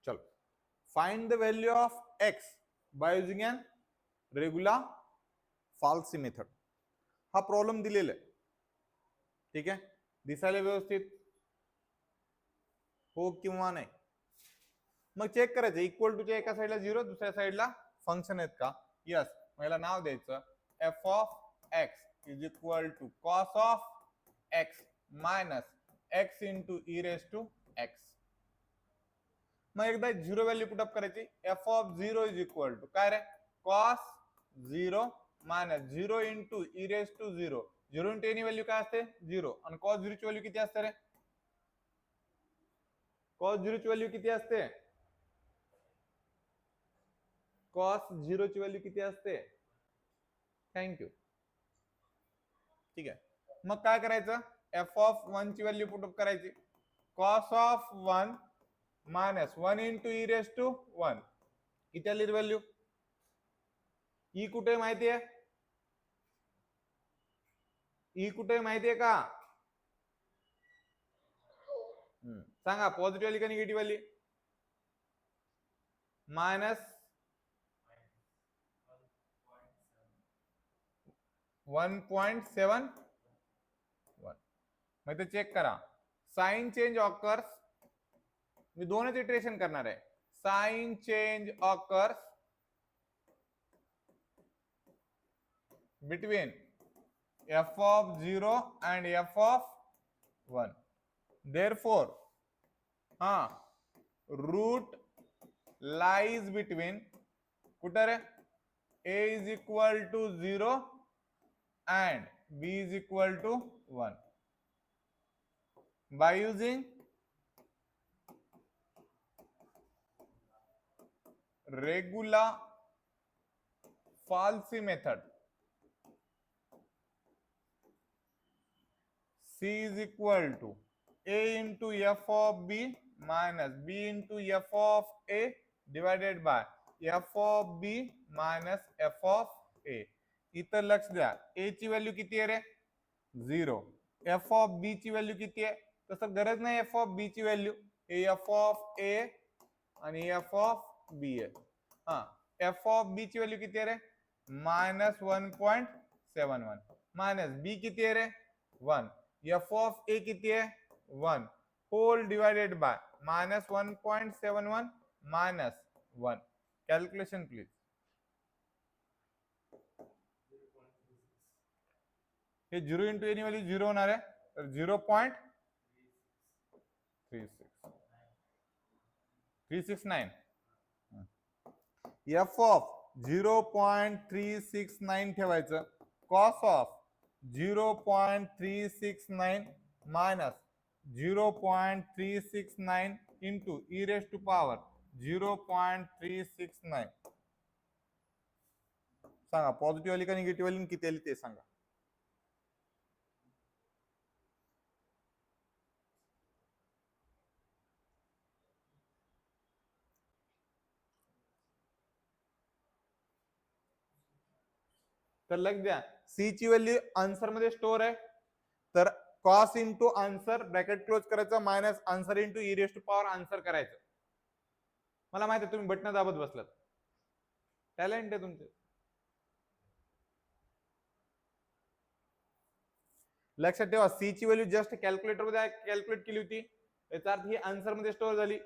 चलो, find the value of x by using an regular falsi method. हा problem दिलेला आहे. ठीक आहे, दिसायला व्यवस्थित हो किंवा नाही. मग चेक करायचं इक्वल टूच्या एका साईडला 0 दुसऱ्या साईडला फंक्शन आहेत का. यस, मला नाव द्यायचं f of x is equal to cos of x minus x into e raise to x. मग एकदा 0 व्हॅल्यू पुटअप करायची. F of 0 is equal to काय रे, cos 0 minus 0 into e raise to 0. 0 into any value काय असते 0. आणि cos 0 ची value किती असते रे, कॉस 0 ची व्हॅल्यू किती असते, कॉस 0 ची व्हॅल्यू किती असते. थँक्यू. ठीक आहे, मग काय करायचं, एफ ऑफ 1 ची व्हॅल्यू पुटअप करायची. Cos of 1 minus 1 into e raise to 1 किती आली व्हॅल्यू. ई कुठे माहितीये, ई कुठे माहितीये का, सांगा. पॉझिटिव्ह आली का निगेटिव्ह आली. मायनस 1.71. मग ते चेक करा. साइन चेंज ऑकर्स, मी दोनच इटरेशन करणार आहे. Sign change occurs between F of 0 and F of 1. Therefore, root lies between कुठे रे, a is equal to 0 and b is equal to 1 by using regular falsi method. C is equal to a into f of b minus b into f of a divided by f of b minus f of a. इथं लक्ष द्या, a ची value किती आहे रे 0. F of बी ची value किती आहे, तसं गरज नाही एफ ऑफ बी ची व्हॅल्यू, एफ ऑफ ए आणि एफ ऑफ बी आहे. एफ ऑफ बी ची व्हॅल्यू किती आहे रे मायनस 1.71 मायनस बी किती आहे रे 1. एफ ऑफ ए किती आहे 1 whole divided by minus 1.71 minus 1. Calculation please. हे 0 इंटू एनी व्हॅल्यू 0 होणार आहे, तर 0.369. एफ ऑफ 0.369 ठेवायचं. Cos of 0.369 minus 0.369 into e raise to power 0.369. सांगा पॉझिटिव्ह आली का निगेटिव्ह आली किती आली ते सांगा. तर लक्ष द्या, सी ची व्हॅल्यू आन्सर मध्ये स्टोर आहे, तर cos into answer bracket close करायचं minus answer into e raise to power answer करायचं. मला माहिती आहे तुम्ही बटन दाबत बसलात, टॅलेंट आहे तुमचे. लक्षात ठेवा, सी ची व्हॅल्यू जस्ट कॅल्क्युलेटर मध्ये कॅल्क्युलेट केली होती, याचा अर्थ ही आन्सर मध्ये स्टोर झाली.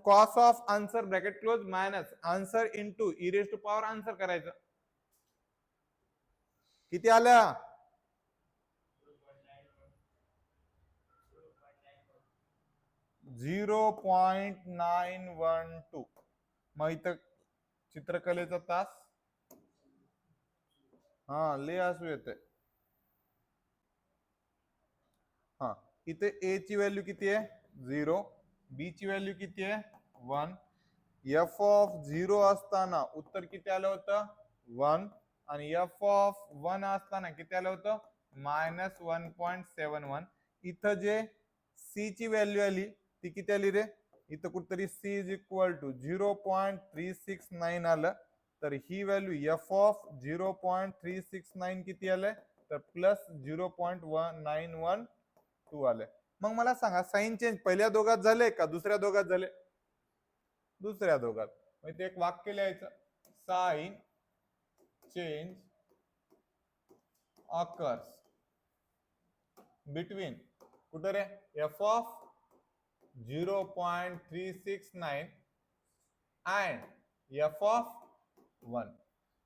Cos of answer bracket close minus answer into e raise to power answer करायचं. किती आल्या 0.912. मग इथं चित्रकलेचा तास ले असू येते. इथे ए ची व्हॅल्यू किती आहे 0, बी ची व्हॅल्यू किती आहे 1. एफ ऑफ 0 असताना उत्तर किती आलं होतं 1 आणि एफ ऑफ 1 असताना किती आलं होतं मायनस 1.71. इथं जे सी ची व्हॅल्यू आली ती किती आली रे, इथं कुठतरी सी इज इक्वल टू 0.369 आलं, तर ही व्हॅल्यू एफ ऑफ 0.369 किती आलंय तर प्लस 0.912 आले. मग मला सांगा साइन चेंज पहिल्या दोघात झाले का दुसऱ्या दोघात झाले, दुसऱ्या दोघात. मग ते एक वाक्य लिहायचं, साइन चेंज ऑकर्स बिटवीन कुठं रे, F of 0.369 and f of 1.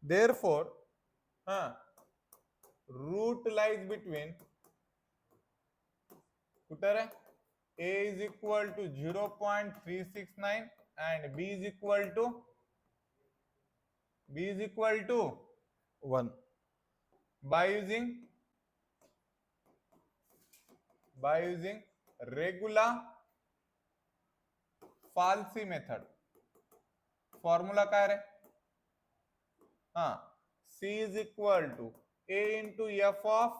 Therefore, root lies between कुठं रे, a is equal to 0.369 and b is equal to 1 by using regular Falsi method. Formula काय रे, c is equal to a into f of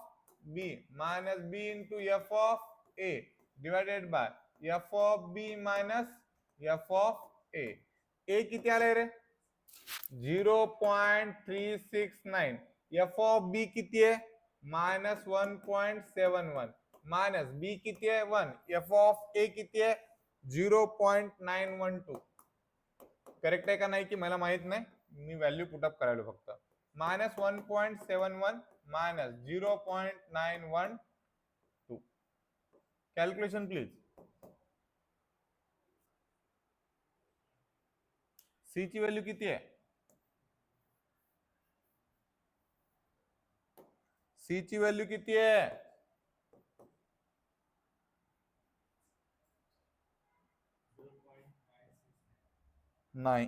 b minus b into f of a divided by f of b minus f of a. a किती आले रे, 0.369. f of b किती आहे, minus 1.71 minus b किती आहे 1. f of a किती आहे 0.912. Correct आहे का नाही की मला माहित नाही, मी व्हॅल्यू पुटअप करायला फक्त. Minus 1.71 minus 0.912. Calculation please. C ची व्हॅल्यू किती आहे, सी ची व्हॅल्यू किती आहे, नाही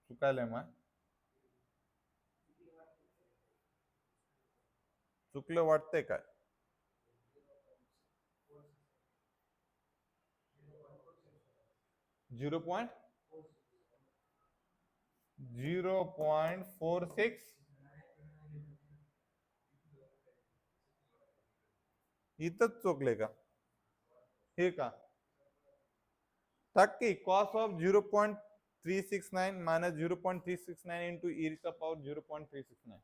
चुकायलंय, मग चुकलं वाटतंय काय, झिरो पॉइंट 0.46 इथंच चुकले का, हे का टक्के cos of 0.369 minus 0.369 into e चा पॉवर 0.369.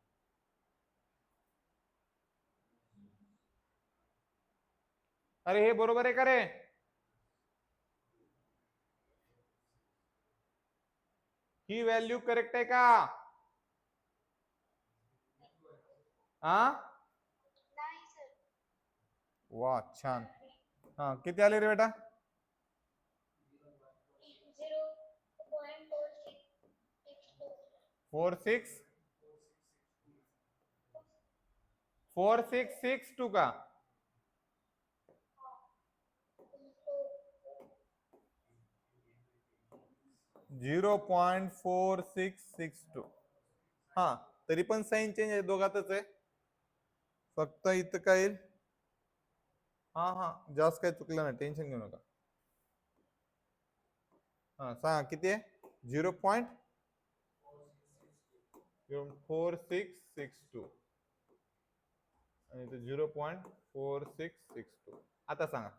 अरे हे बरोबर आहे का रे, ही व्हॅल्यू करेक्ट आहे का, वा छान. किती आले रे बेटा, 4662 का, 0.4662. तरी पण साइन चेंज आहे, दोघातच आहे, फक्त इथं काय येईल, जास्त काय चुकलं नाही, टेन्शन घेऊ नका. सांगा किती आहे, 0.4662 आणि 0.4662. आता सांगा,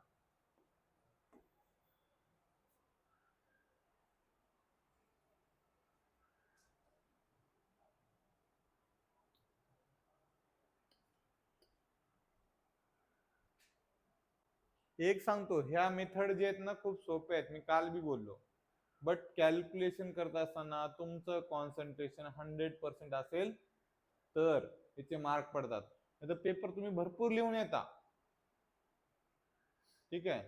एक सांगतो, ह्या मेथड जे आहेत ना खूप सोपे आहेत, मी काल बी बोललो, बट कॅल्क्युलेशन करत असताना तुमचं कॉन्सन्ट्रेशन 100% असेल तर याचे मार्क पडतात, नाही तर पेपर तुम्ही भरपूर लिहून येता, ठीक आहे,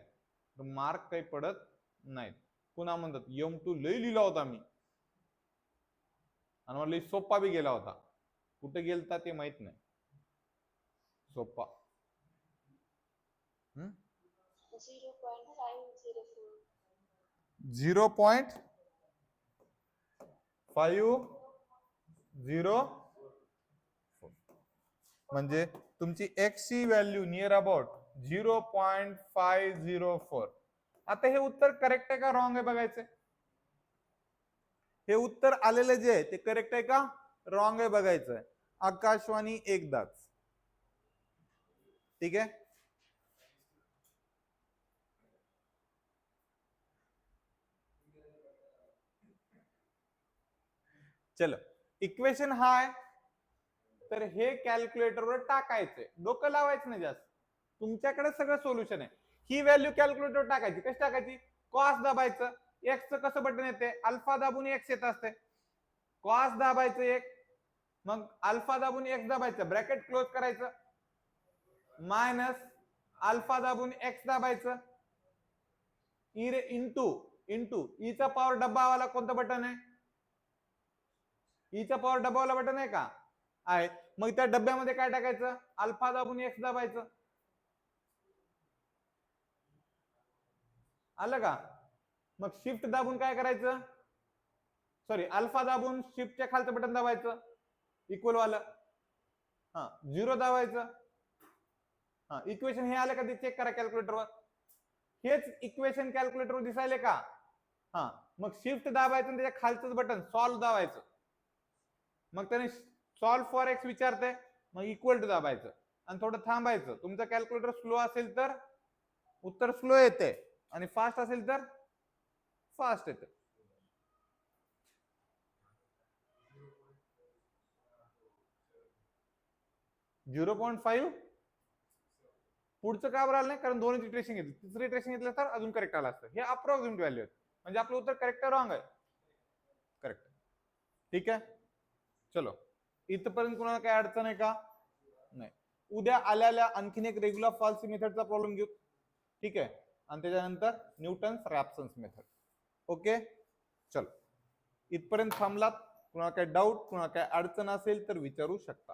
तर मार्क काही पडत नाहीत. पुन्हा म्हणतात M2 लई लिहिला होता मी, आणि मला सोपा बी गेला होता, कुठे गेलता ते माहित नाही, सोपा 0.504 म्हणजे तुमची x ची व्हॅल्यू नियर अबाउट 0.504. आता हे उत्तर करेक्ट आहे का रॉंग आहे बघायचं, हे उत्तर आलेलं जे आहे ते करेक्ट आहे का रॉंग आहे बघायचं, आकाशवाणी एकदाच, ठीक आहे. चलो, इक्वेशन हा आहे, तर हे कॅल्क्युलेटरवर टाकायचंय, डोकं लावायचं नाही जास्त, तुमच्याकडे सगळं सोल्युशन आहे. ही व्हॅल्यू कॅल्क्युलेटर टाकायची, कशी टाकायची, कॉस दाबायचं, एक्सचं कसं बटन येते, अल्फा दाबून एक्स येत असते, कॉस दाबायचं एक, मग अल्फा दाबून एक्स दाबायचं, ब्रॅकेट क्लोज करायचं, मायनस अल्फा दाबून एक्स दाबायचं, इंटू इंटू ईचा पॉवर डब्बावाला कोणतं बटन आहे, ईचा पॉवर डब्बावाला बटन आहे का, आहे, मग त्या डब्यामध्ये काय टाकायचं, अल्फा दाबून एक्स दाबायचं, आलं का, मग शिफ्ट दाबून काय करायचं, सॉरी अल्फा दाबून शिफ्टच्या खालचं बटन दाबायचं, इक्वल वाला, हा 0 दाबायचं, हा इक्वेशन हे आलं का ते चेक करा कॅल्क्युलेटरवर, हेच इक्वेशन कॅल्क्युलेटरवर दिसायले का, हा मग शिफ्ट दाबायचं आणि त्याच्या खालचंच बटन सॉल्व दाबायचं, मग त्याने सॉल्व फॉर एक्स विचारते, मग इक्वल टू दाबायचं आणि थोडं थांबायचं, तुमचं कॅल्क्युलेटर स्लो असेल तर उत्तर स्लो येते आणि फास्ट असेल तर फास्ट येते. .5 पुढचं का बरं आलं नाही, कारण दोन्ही ट्रेसिंग घेतली, तिसरी ट्रेसिंग घेतलं तर अजून करेक्ट आलं असतं, हे अप्रॉक्सिमेट व्हॅल्यू आहे, म्हणजे आपलं उत्तर करेक्ट आहे रॉंग आहे, करेक्ट, ठीक आहे. चलो इथपर्यंत कोणाला काय अडचण आहे का, नाही. उद्या आल्याला आणखीन एक रेग्युलर फॉल्स मेथडचा प्रॉब्लेम घेऊ, ठीक आहे, आणि त्याच्यानंतर न्यूटन्स रॅप्सन्स मेथड. ओके चलो इथपर्यंत थांबलात, कुणाला काय डाऊट, कुणाला काय अडचण असेल तर विचारू शकता.